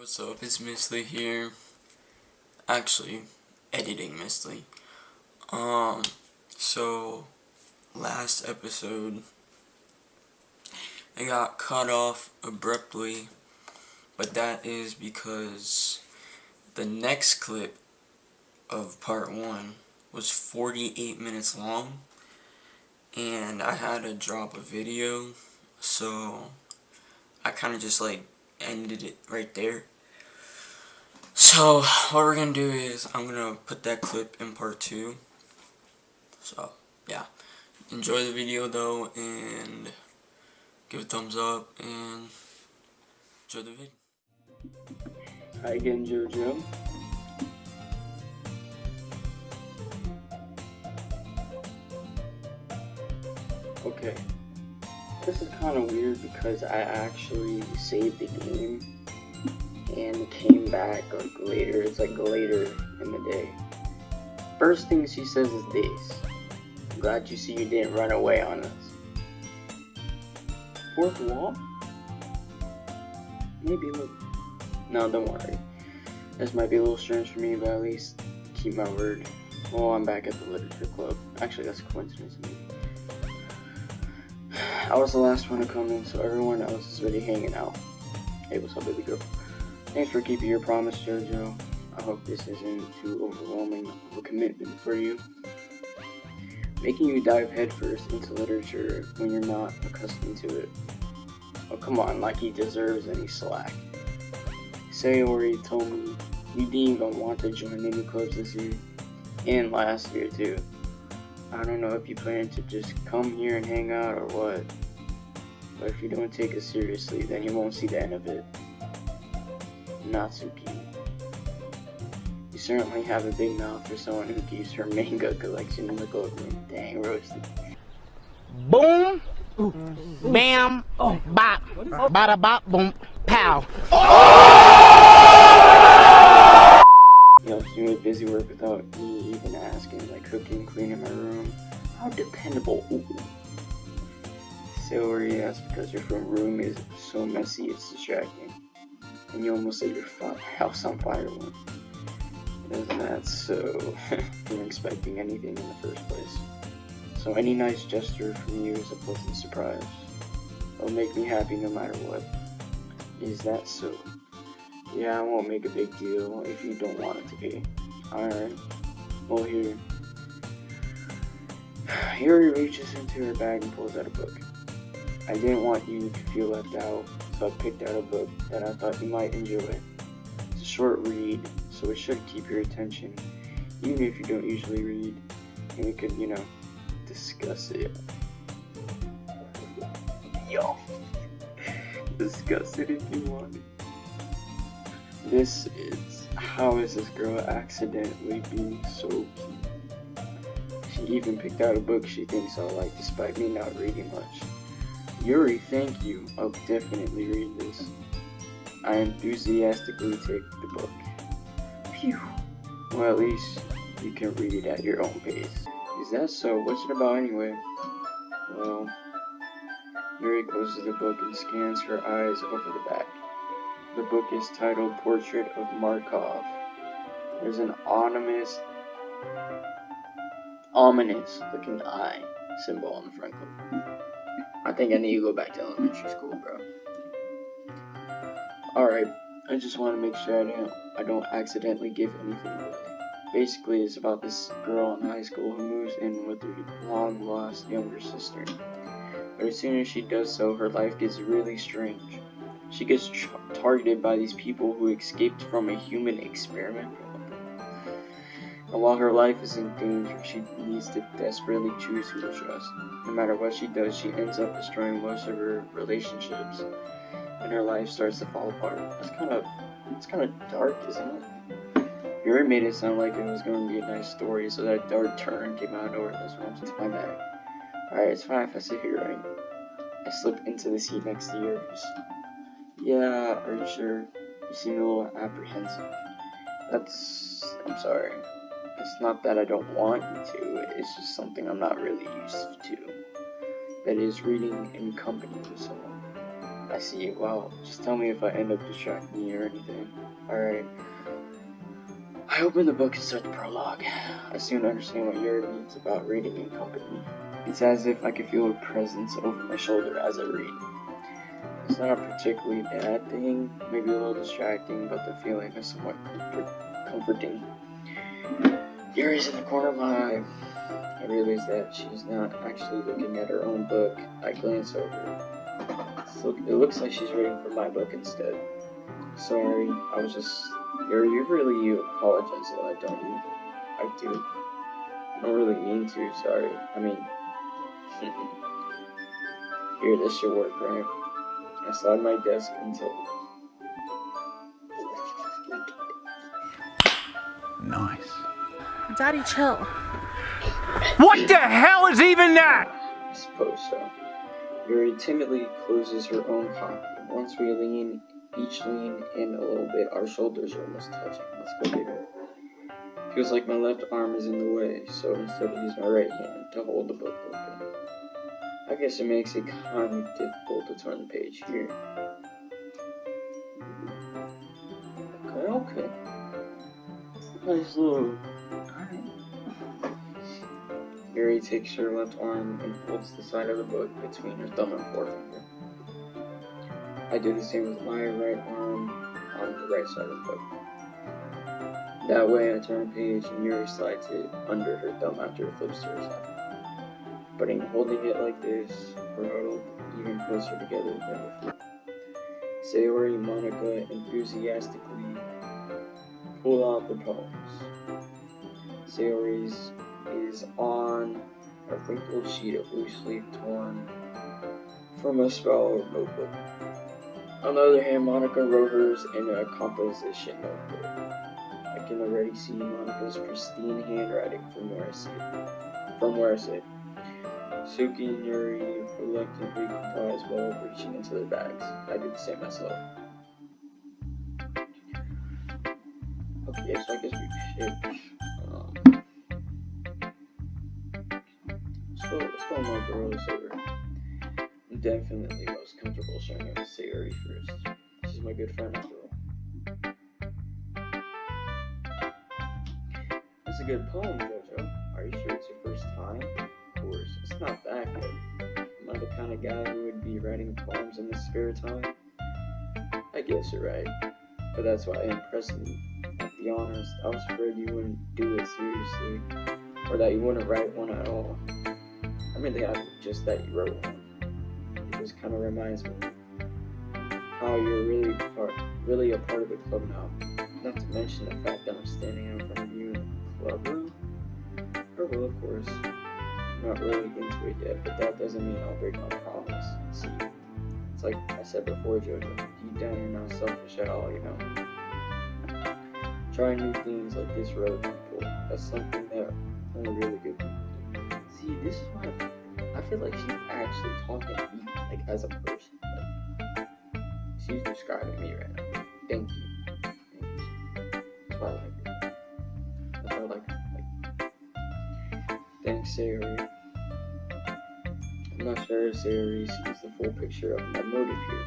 What's up? It's Mistley here. Actually, editing Mistley. So last episode I got cut off abruptly, but that is because the next clip of part 1 was 48 minutes long and I had to drop a video, so I kind of just like ended it right there. So what we're gonna do is I'm gonna put that clip in part 2. So yeah, enjoy the video though, and give a thumbs up and enjoy the video. Hi again, JoJo. Okay, this is kind of weird because I actually saved the game and came back like later. It's like later in the day. First thing she says is this: "I'm glad you see you didn't run away on us." Fourth wall? Maybe a little. No, don't worry. This might be a little strange for me, but at least keep my word. Oh, I'm back at the literature club. Actually, that's a coincidence to me. I was the last one to come in, so everyone else is already hanging out. Hey, what's up, baby girl? Thanks for keeping your promise, JoJo. I hope this isn't too overwhelming of a commitment for you. Making you dive headfirst into literature when you're not accustomed to it. Oh, come on, like he deserves any slack. Sayori told me you didn't even want to join any clubs this year, and last year too. I don't know if you plan to just come here and hang out or what, but if you don't take it seriously, then you won't see the end of it. Natsuki. You certainly have a big mouth for someone who keeps her manga collection in the cloak room. Dang, roasted. Boom, bam, bop, bada bop, boom, pow. He helps me with busy work without me even asking, like cooking, cleaning my room. How dependable. Ooh. Sayori, that's because your front room is so messy it's distracting. And you almost set your house on fire once. Isn't that so? You're expecting anything in the first place. So any nice gesture from you is a pleasant surprise. It'll make me happy no matter what. Is that so? Yeah, I won't make a big deal if you don't want it to be. Alright. Well, here. Yuri reaches into her bag and pulls out a book. I didn't want you to feel left out, so I picked out a book that I thought you might enjoy. It's a short read, so it should keep your attention, even if you don't usually read, and we could, discuss it. Yo! Discuss it if you want it. This is How Is This Girl Accidentally Being So Cute? She even picked out a book she thinks I'll like despite me not reading much. Yuri, thank you. I'll definitely read this. I enthusiastically take the book. Phew. Well, at least you can read it at your own pace. Is that so? What's it about anyway? Well, Yuri closes the book and scans her eyes over the back. The book is titled Portrait of Markov. There's an ominous looking eye symbol on the front cover. I think I need to go back to elementary school, bro. Alright, I just want to make sure I don't accidentally give anything away. Basically, it's about this girl in high school who moves in with her long-lost younger sister. But as soon as she does so, her life gets really strange. She gets targeted by these people who escaped from a human experiment. And while her life is in danger, she needs to desperately choose who to trust. No matter what she does, she ends up destroying most of her relationships, and her life starts to fall apart. It's kind of dark, isn't it? Yuri made it sound like it was going to be a nice story, so that dark turn came out of nowhere. That's what I'm saying. It's my bad. Alright, it's fine if I sit here, right? I slip into the seat next to yours. Yeah, are you sure? You seem a little apprehensive. I'm sorry. It's not that I don't want you to, it's just something I'm not really used to. That is, reading in company with someone. I see. Well, just tell me if I end up distracting you or anything. Alright. I open the book and start the prologue. I soon understand what YURI means about reading in company. It's as if I could feel a presence over my shoulder as I read. It's not a particularly bad thing, maybe a little distracting, but the feeling is somewhat comforting. YURI's in the corner of my eye. I realize that she's not actually looking at her own book. I glance over. It looks like she's reading from my book instead. Sorry, I was just... You apologize a lot, don't you? I do. I don't really mean to, sorry. I mean... Here, this should work, right? I slide my desk until... Nice. Daddy, chill. What the hell is even that? I suppose so. YURI timidly closes her own copy. Once we each lean in a little bit, our shoulders are almost touching. Let's go get her. Feels like my left arm is in the way, so instead I use my right hand to hold the book open. I guess it makes it kind of difficult to turn the page here. Okay. Nice little... YURI takes her left arm and holds the side of the book between her thumb and forefinger. I do the same with my right arm on the right side of the book. That way I turn a page and YURI slides it under her thumb after it flips to her side. But in holding it like this, we're huddled even closer together than before. Sayori and Monica enthusiastically pull out the poems. Sayori's is on a wrinkled sheet of loose leaf torn from a sprawled notebook. On the other hand, Monica wrote hers in a composition notebook. I can already see Monica's pristine handwriting from where I sit. Suki and YURI reluctantly comply as well, reaching into their bags. I do the same myself. Okay, so I guess we pick. Let's go my girls over. I'm definitely most comfortable showing up to Sayori first. She's my good friend after all. That's a good poem, Jojo. Are you sure it's your first time? Of course, it's not that good. Am I the kind of guy who would be writing poems in his spare time? I guess you're right, but that's why I impressed me. To be honest, I was afraid you wouldn't do it seriously, or that you wouldn't write one at all. I mean, just that you wrote one. It just kind of reminds me how you're really a part of the club now. Not to mention the fact that I'm standing in front of you in the club room. Or well, of course, I'm not really into it yet, but that doesn't mean I'll break my promise. See, it's like I said before, Jojo, deep down you're not selfish at all, you know. Trying new things like this for other people, that's something that only really good people do. See, this is why I feel like she's actually talking to me, like, as a person. Like, she's describing me right now. Thank you. That's why I like her. That's why I like her. Thanks, Sayori. I'm not sure if Sayori sees the full picture of my motive here.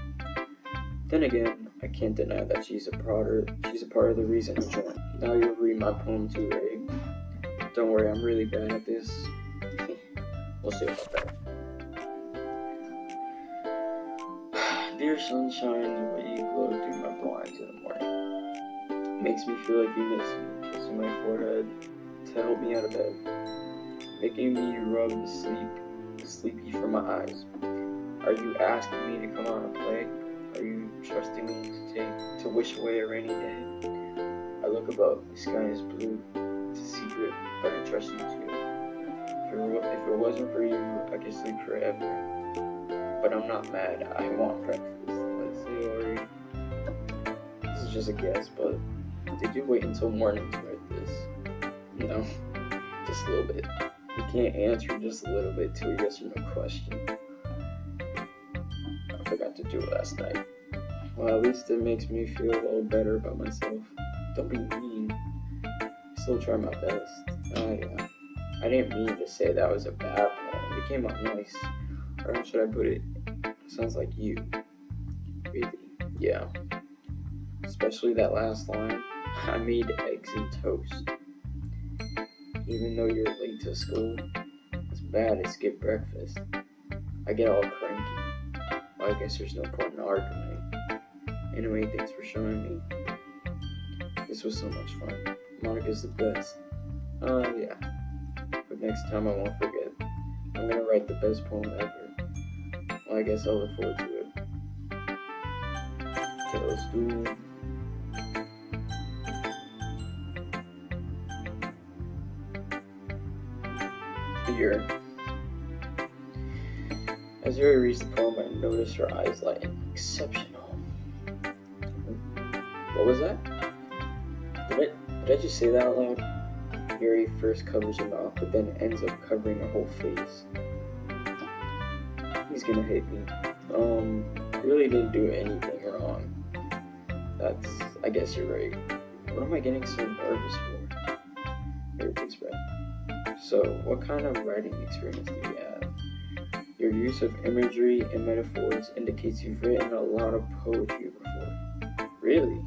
Then again, I can't deny that she's a part of the reason I joined. Now you'll read my poem too, right? Don't worry, I'm really bad at this. We'll see about that. Dear sunshine, the way you glow through my blinds in the morning makes me feel like you miss me, kissing my forehead to help me out of bed, making me rub the sleepy from my eyes. Are you asking me to come out and play? Are you trusting me to wish away a rainy day? I look above, the sky is blue. It's a secret, but I trust you too. If it wasn't for you, I could sleep forever. But I'm not mad. I want breakfast. Let's see, Sayori. This is just a guess, but did you wait until morning to write this? No, just a little bit. You can't answer just a little bit to a yes or no question. I forgot to do it last night. Well, at least it makes me feel a little better about myself. Don't be mean. I still try my best. I didn't mean to say that was a bad poem. It came out nice. Or how should I put it? It sounds like you. Really? Yeah. Especially that last line. I made eggs and toast. Even though you're late to school, it's bad to skip breakfast. I get all cranky. Well, I guess there's no point in arguing. Anyway, thanks for showing me. This was so much fun. Monica's the best. Yeah. But next time I won't forget. I'm gonna write the best poem ever. Well, I guess I'll look forward to it. Okay, let's do... Here. As Yuri reads the poem, I notice her eyes lighten. Exceptional. What was that? Did I just say that out loud? Yuri first covers her mouth, but then ends up covering her whole face. He's gonna hate me. Really didn't do anything wrong. I guess you're right. What am I getting so nervous for? Yuri takes breath. So, what kind of writing experience do you have? Your use of imagery and metaphors indicates you've written a lot of poetry before. Really?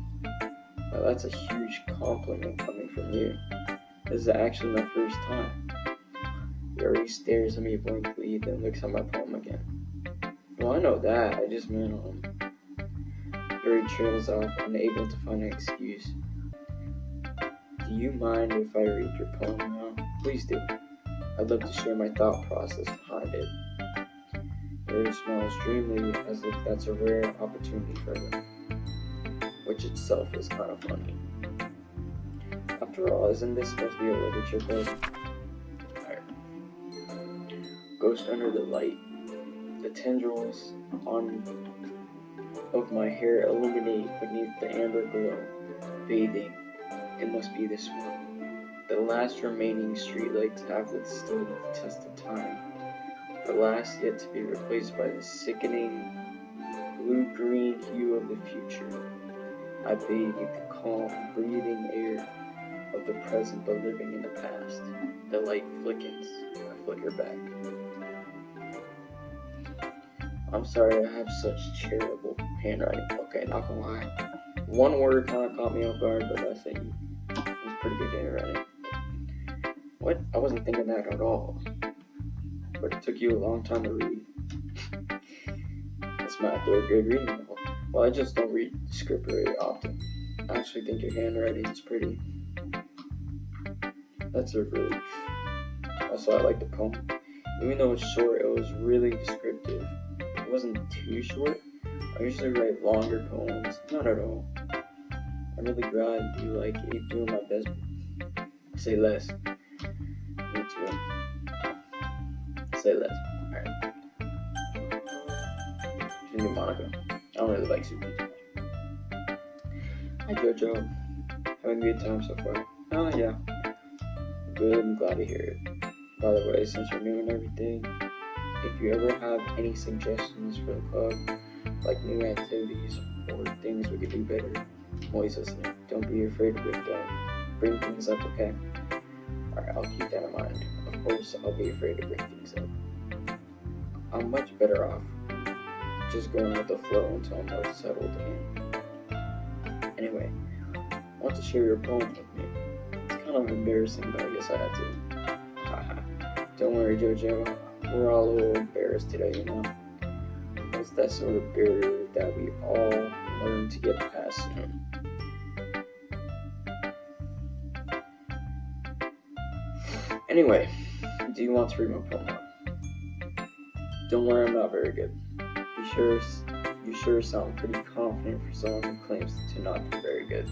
Well, that's a huge compliment coming from you. This is actually my first time. Yuri stares at me blankly, then looks at my poem again. Well, I know that. I just meant, Yuri trails off, unable to find an excuse. Do you mind if I read your poem now? Please do. I'd love to share my thought process behind it. Yuri smiles dreamily as if that's a rare opportunity for her, which itself is kind of funny. After all, isn't this supposed to be a literature book? Alright. Ghost under the light. The tendrils of my hair illuminate beneath the amber glow. Bathing. It must be this one. The last remaining streetlights have withstood the test of time. The last yet to be replaced by the sickening blue-green hue of the future. I bathe the calm, breathing air of the present, but living in the past. The light flickens. I flicker back. I'm sorry I have such terrible handwriting. Okay, not gonna lie. One word kind of caught me off guard, but that's it. It was pretty good handwriting. What? I wasn't thinking that at all. But it took you a long time to read. It's my third grade reading level. Well, I just don't read the script very often. I actually think your handwriting is pretty. That's a relief. Also, I like the poem. Even though it's short, it was really descriptive. It wasn't too short. I usually write longer poems. Not at all. I'm really glad you like it. Doing my best. Say less. Me too. Say less. Alright. Continue Monica. I don't really like Suki too much. Hi Jojo. Having a good time so far. Oh yeah. Good, I'm glad to hear it. By the way, since you're new and everything, if you ever have any suggestions for the club, like new activities or things we could do better, I'm always listening. Don't be afraid to bring things up, okay? Alright, I'll keep that in mind. Of course, I'll be afraid to bring things up. I'm much better off just going with the flow until I'm more settled in. Anyway, I want to share your poem with me. It's kind of embarrassing, but I guess I had to. Haha. Don't worry, Jojo. We're all a little embarrassed today, you know? It's that sort of barrier that we all learn to get past soon. Anyway, do you want to read my poem now? Don't worry, I'm not very good. You sure sound pretty confident for someone who claims to not be very good.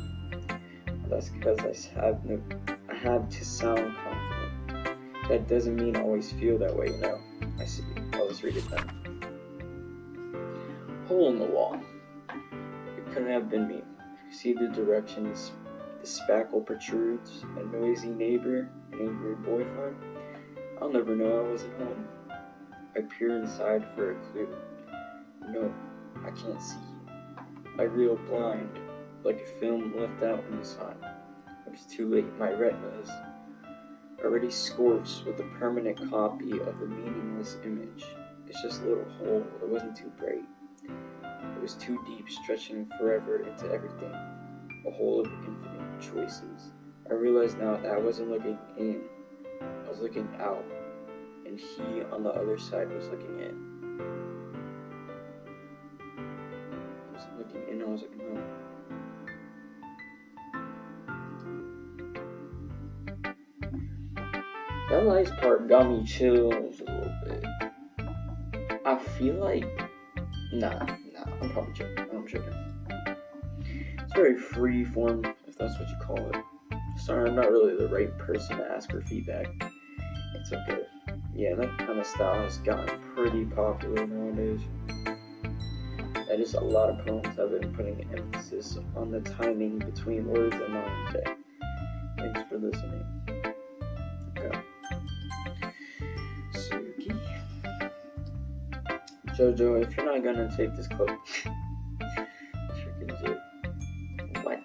Well, that's because I have to sound confident. That doesn't mean I always feel that way, you know. I see. Well, let's read it then. Hole in the wall. It couldn't have been me. See the directions. The spackle protrudes. A noisy neighbor. An angry boyfriend. I'll never know I wasn't home. I peer inside for a clue. No, I can't see. I reel blind, like a film left out in the sun. It was too late. My retinas already scorched with a permanent copy of a meaningless image. It's just a little hole. It wasn't too bright. It was too deep, stretching forever into everything, a hole of infinite choices. I realized now that I wasn't looking in, I was looking out, and he on the other side was looking in. I wasn't looking in, I was looking out. That last part got me chills a little bit. I feel like, nah, I'm probably joking. I'm joking. It's very free form, if that's what you call it. Sorry, I'm not really the right person to ask for feedback. It's okay. Yeah, that kind of style has gotten pretty popular nowadays. That is a lot of poems have been putting emphasis on the timing between words and lines. Thanks for listening. Okay. Suki. Jojo, if you're not gonna take this clip, freaking dude. What?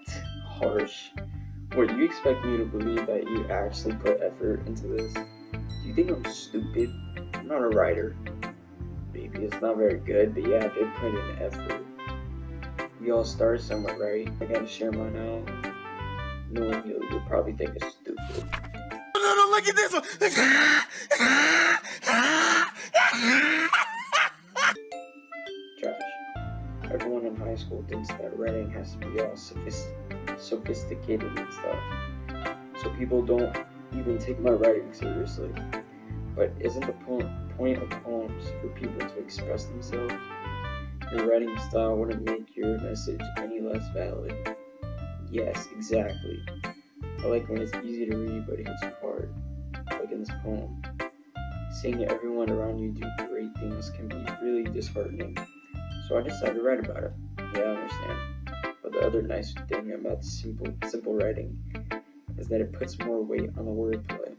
Harsh. What, you expect me to believe that you actually put effort into this? Do you think I'm stupid? I'm not a writer. Maybe it's not very good, but yeah, I did put in effort. We all start somewhere, right? I gotta share mine out. Knowing you'll probably think it's stupid. No, look at this one! Trash. Everyone in high school thinks that writing has to be all sophisticated and stuff. So people don't even take my writing seriously. But isn't the point of poems for people to express themselves? Your writing style wouldn't make your message any less valid. Yes, exactly. I like when it's easy to read but it hits you hard. Like in this poem. Seeing everyone around you do great things can be really disheartening. So I decided to write about it. Yeah, I understand. But the other nice thing about simple writing is that it puts more weight on the wordplay.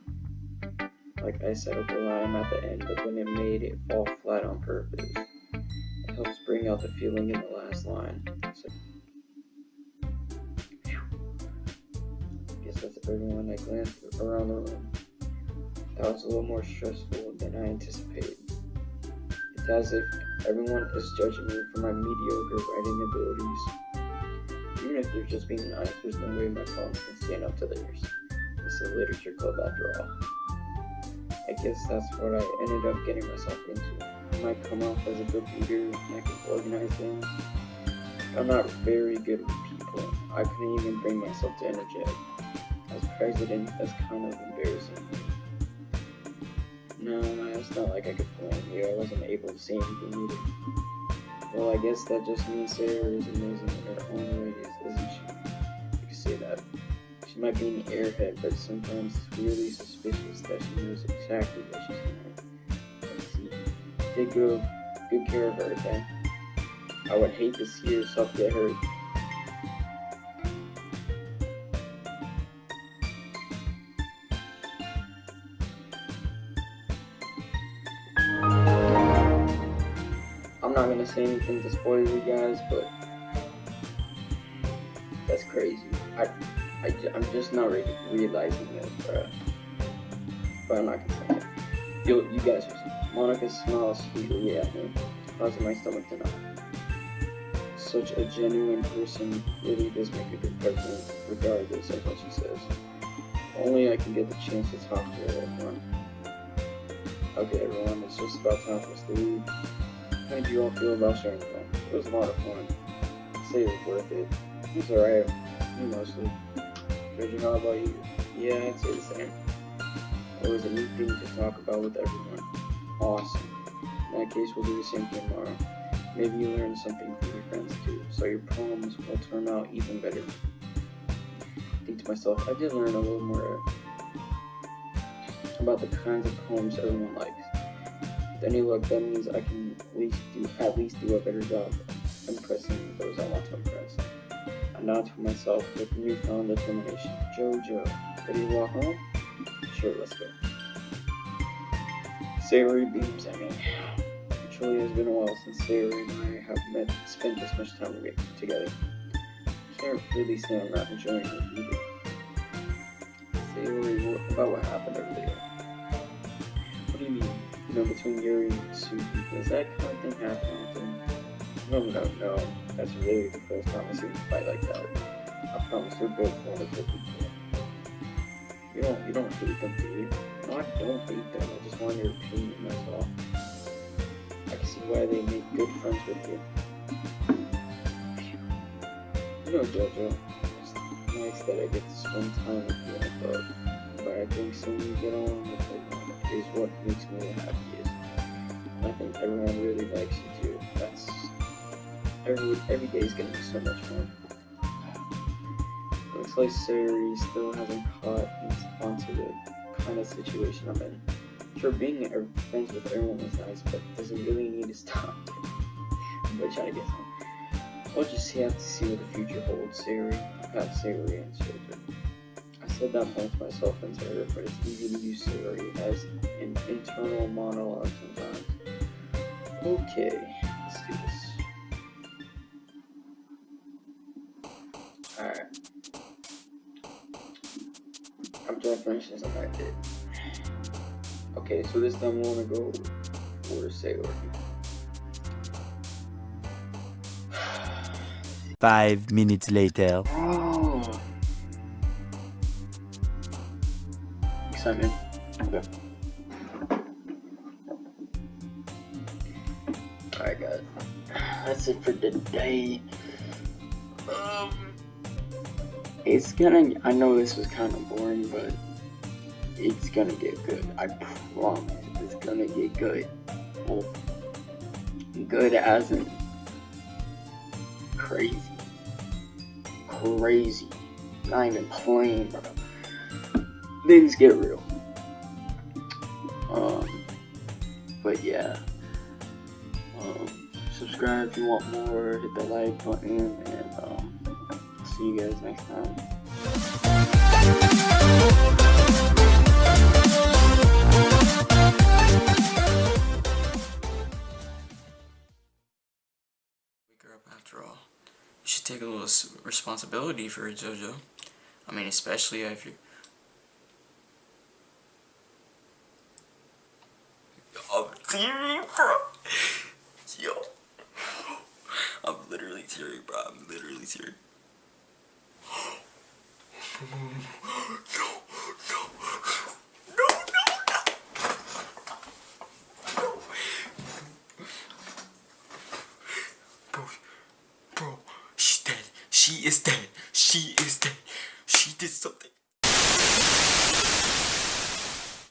Like I said, okay, I'm at the end, but then it made it fall flat on purpose. It helps bring out the feeling in the last line. So, I guess that's everyone. I glanced around the room. That was a little more stressful than I anticipated. It's as if everyone is judging me for my mediocre writing abilities. Even if they're just being nice, there's no way my poems can stand up to theirs. It's a literature club after all. I guess that's what I ended up getting myself into. I might come off as a good leader and I can organize things. I'm not very good with people. I couldn't even bring myself to energetic. As president, that's kind of embarrassing. No, it's not like I could blame you. I wasn't able to say anything either. Well, I guess that just means Sarah is amazing in her own ways, isn't she? You could say that. She might be an airhead, but sometimes it's really suspicious that she knows exactly what she's doing. Let's see. Take good care of her, okay? I would hate to see yourself get hurt. I'm not gonna say anything to spoil you guys, but that's crazy. I'm just not realizing it, bro. But I'm not gonna say it. You guys are saying. Monica smiles sweetly at me. How's my stomach tonight? Such a genuine person really does make a good president, regardless of what she says. Only I can get the chance to talk to her, everyone. Okay, everyone, it's just about time for us to leave. How did you all feel about sharing fun? It was a lot of fun. I'd say it was worth it. It was alright. Me mostly. Judging how about you? Yeah, I'd say the same. It was a neat thing to talk about with everyone. Awesome. In that case, we'll do the same thing tomorrow. Maybe you learn something from your friends too, so your poems will turn out even better. I think to myself, I did learn a little more about the kinds of poems everyone likes. With any luck, that means I can at least do a better job impressing those I want to impress. I nod to myself with newfound determination. Jojo, ready to walk home? Sure, let's go. Sayori beams at me. It truly has been a while since Sayori and I have spent this much time together. I can't really say I'm not enjoying it either. Sayori, about what happened earlier. What do you mean? You know, between Yuri and Suki, does that kind of thing happen often? No. That's really the first time I see you fight like that. I promise you're both wonderful people. You don't hate them, do you? No, I don't hate them. I just want your opinion, that's all. I can see why they make good friends with you. You know, Jojo, it's nice that I get to spend time with you and love. But I think soon you get on with everyone is what makes me the happiest. And I think everyone really likes you too. That's every day is gonna be so much fun. Looks like Sayuri still hasn't caught onto the kind of situation I'm in. Sure, being friends with everyone is nice, but doesn't really need to stop. Which I guess we'll just have to see what the future holds. Sayuri and children. I said that once myself and to her, but it's easy to use Sayuri as an internal monologue sometimes. Okay, let's do this. Alright. I'm trying to finish this on that bit. Okay, so this time we're gonna go over Sayuri. 5 minutes later. Oh. Excitement. Okay. Alright guys. That's it for today. I know this was kind of boring, but it's gonna get good. I promise. It's gonna get good. Well, good as in crazy. Not even playing, bro. Things get real. But yeah. Subscribe if you want more. Hit the like button, and see you guys next time. Wake her up after all. You should take a little responsibility for it, JoJo. I mean, especially if you... I'm teary, bro. Yo. I'm literally teary, bro. I'm literally teary. Bro, she's dead. She is dead. She did something.